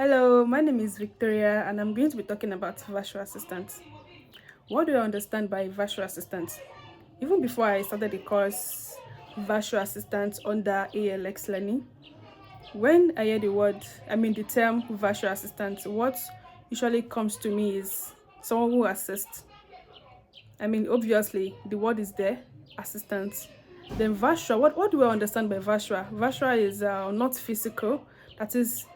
Hello, my name is Victoria and I'm going to be talking about virtual assistants. What do I understand by virtual assistants? Even before I started the course virtual assistant under ALX Learning, when I hear the term virtual assistant, what usually comes to me is someone who assists. Obviously, the word is there, assistant. Then virtual, what do I understand by virtual? Virtual is not physical, that is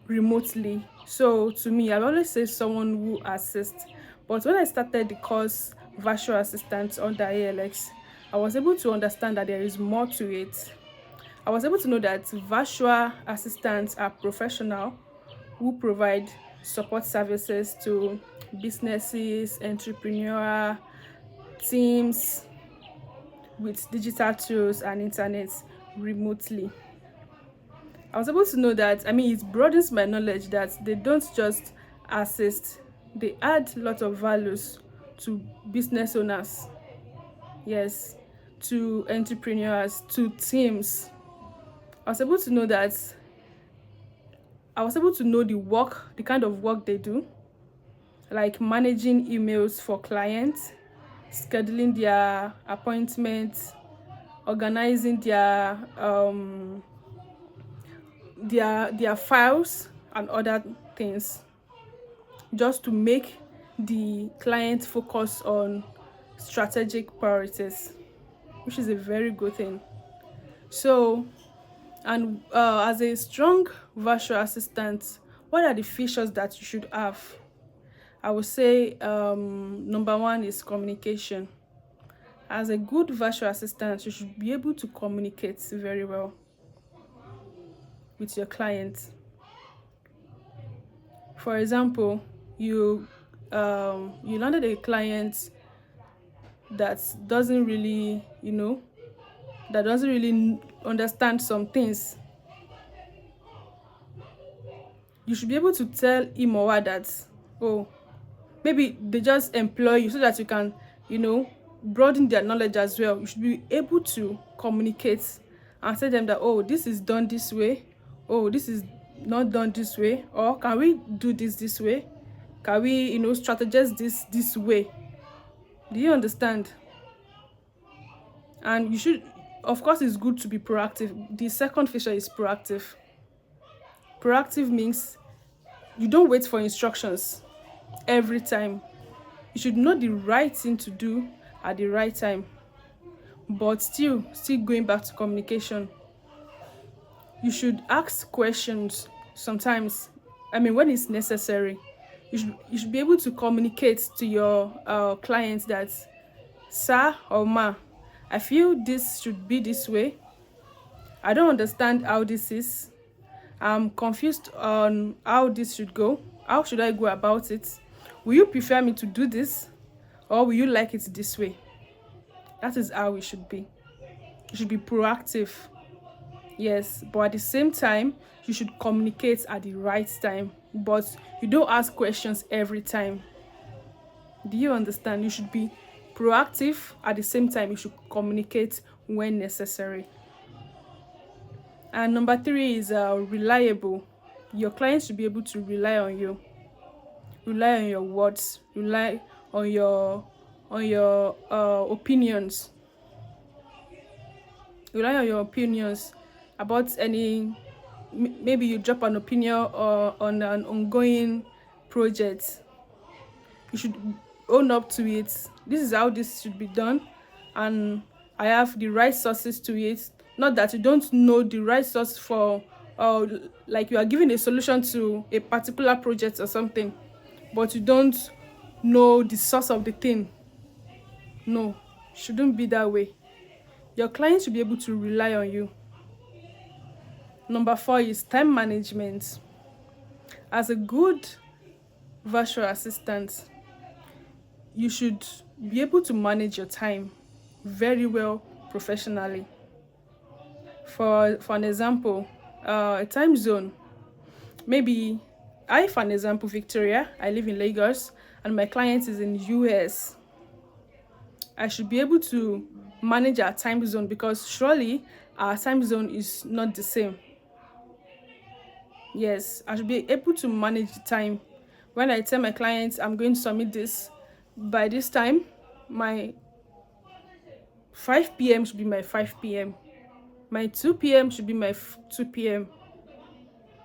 remotely. So to me, I always say someone who assists. But when I started the course virtual assistant under ALX, I was able to understand that there is more to it. I was able to know that virtual assistants are professional who provide support services to businesses, entrepreneur teams with digital tools and internet remotely. I was able to know that, it broadens my knowledge that they don't just assist, they add a lot of values to business owners, yes, to entrepreneurs, to teams. I was able to know that, I was able to know the kind of work they do, like managing emails for clients, scheduling their appointments, organizing their files and other things, just to make the client focus on strategic priorities, which is a very good thing. So, and as a strong virtual assistant, what are the features that you should have? I would say number one is communication. As a good virtual assistant, you should be able to communicate very well with your client. For example, you landed a client that doesn't really, that doesn't really understand some things. You should be able to tell him or her that, oh, maybe they just employ you so that you can, broaden their knowledge as well. You should be able to communicate and tell them that, oh, this is done this way, oh, this is not done this way, or can we do this way, can we, strategize this way. Do you understand? And you should, of course, it's good to be proactive. The second feature is proactive. Proactive means you don't wait for instructions every time. You should know the right thing to do at the right time, but still going back to communication. You should ask questions sometimes, when it's necessary. You should be able to communicate to your clients that, sir or ma, I feel this should be this way. I don't understand how this is. I'm confused on how this should go. How should I go about it? Will you prefer me to do this, or will you like it this way? That is how we should be. You should be proactive, yes, but at the same time, you should communicate at the right time. But you don't ask questions every time. Do you understand? You should be proactive. At the same time, you should communicate when necessary. And number three is reliable. Your clients should be able to rely on you, rely on your words, rely on your opinions, rely on your opinions about any. Maybe you drop an opinion or on an ongoing project. You should own up to it. This is how this should be done, and I have the right sources to it. Not that you don't know the right source for, like you are giving a solution to a particular project or something, but you don't know the source of the thing. No, shouldn't be that way. Your clients should be able to rely on you. Number four is time management. As a good virtual assistant, you should be able to manage your time very well professionally. For an example, a time zone. Maybe for an example, Victoria, I live in Lagos and my client is in US. I should be able to manage our time zone because surely our time zone is not the same. Yes, I should be able to manage the time. When I tell my clients I'm going to submit this by this time, my 5 p.m. should be my 5 p.m. My 2 p.m. should be my 2 p.m.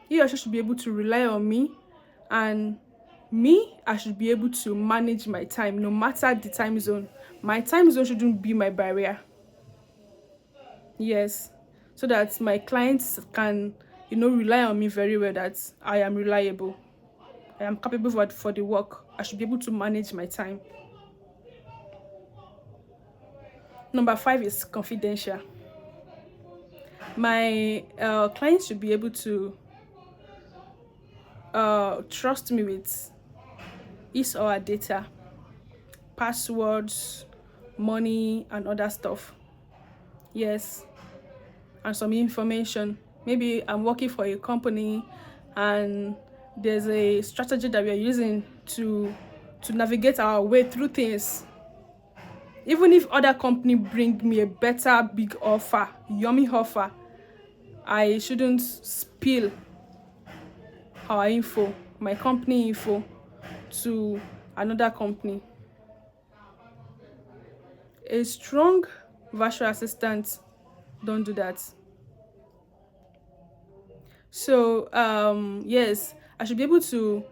He or she should be able to rely on me, and me, I should be able to manage my time no matter the time zone. My time zone shouldn't be my barrier. Yes, so that my clients can, rely on me very well, that I am reliable, I am capable for the work. I should be able to manage my time. Number 5 is confidential. My clients should be able to trust me with his or her data, passwords, money, and other stuff. Yes, and some information. Maybe I'm working for a company and there's a strategy that we are using to navigate our way through things. Even if other company bring me a better big offer, yummy offer, I shouldn't spill our info, my company info, to another company. A strong virtual assistant don't do that. So yes, I should be able to,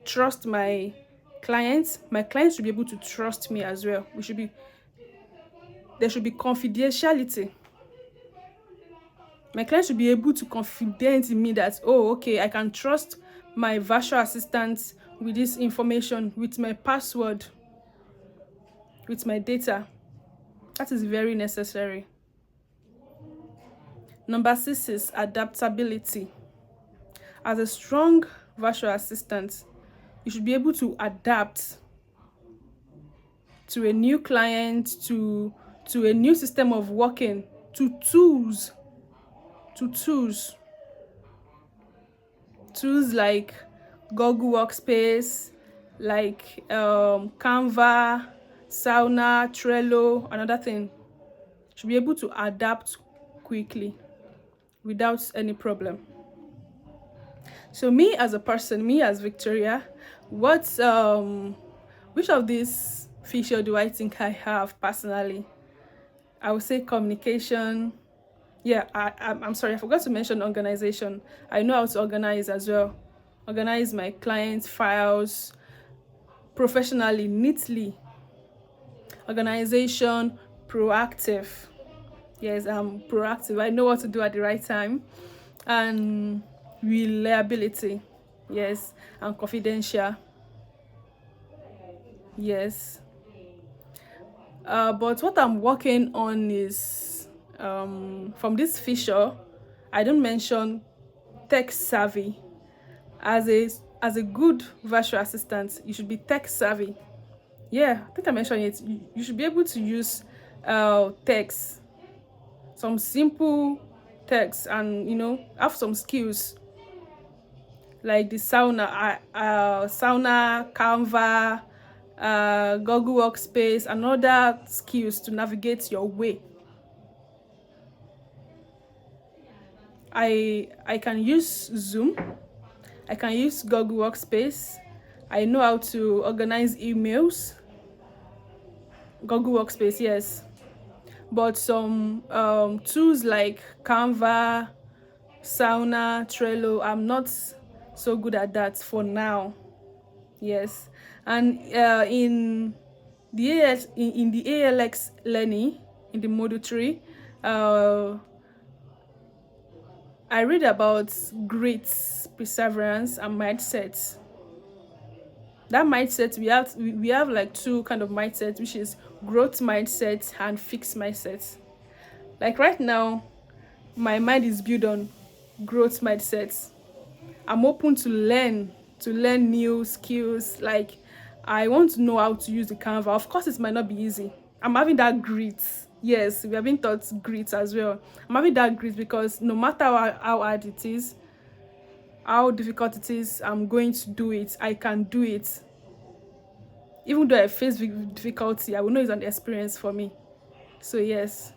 trust my clients. My clients should be able to trust me as well. There should be confidentiality. My clients should be able to confident in me that, oh, okay, I can trust my virtual assistant with this information, with my password, with my data. That is very necessary. Number 6 is adaptability. As a strong virtual assistant, you should be able to adapt to a new client, to a new system of working, to tools like Google Workspace, like Canva, Sauna, Trello, another thing. Should be able to adapt quickly without any problem. So me as a person, me as Victoria, which of these features do I think I have personally? I would say communication. Yeah, I'm sorry, I forgot to mention organization. I know how to organize as well. Organize my clients' files professionally, neatly. Organization, proactive. Yes, I'm proactive. I know what to do at the right time. And reliability. Yes, and confidential. Yes. But what I'm working on is, from this feature, I don't mention tech savvy. As a good virtual assistant, you should be tech savvy. Yeah, I think I mentioned it. You should be able to use text, some simple text, and have some skills like the Sauna, Canva, Google Workspace, and other skills to navigate your way. I can use Zoom. I can use Google Workspace. I know how to organize emails. Google Workspace, yes. But some tools like Canva, Sauna, Trello, I'm not so good at that for now. Yes. And in the ALX learning, in the module 3, I read about grit, perseverance, and mindset. That mindset, we have like 2 kind of mindset, which is growth mindset and fixed mindset. Like right now, my mind is built on growth mindset. I'm open to learn new skills. Like, I want to know how to use the Canva. Of course, it might not be easy. I'm having that grit. Yes, we have been taught grit as well. I'm having that grit because no matter how hard it is, how difficult it is, I'm going to do it. I can do it. Even though I face difficulty, I will know it's an experience for me. So yes.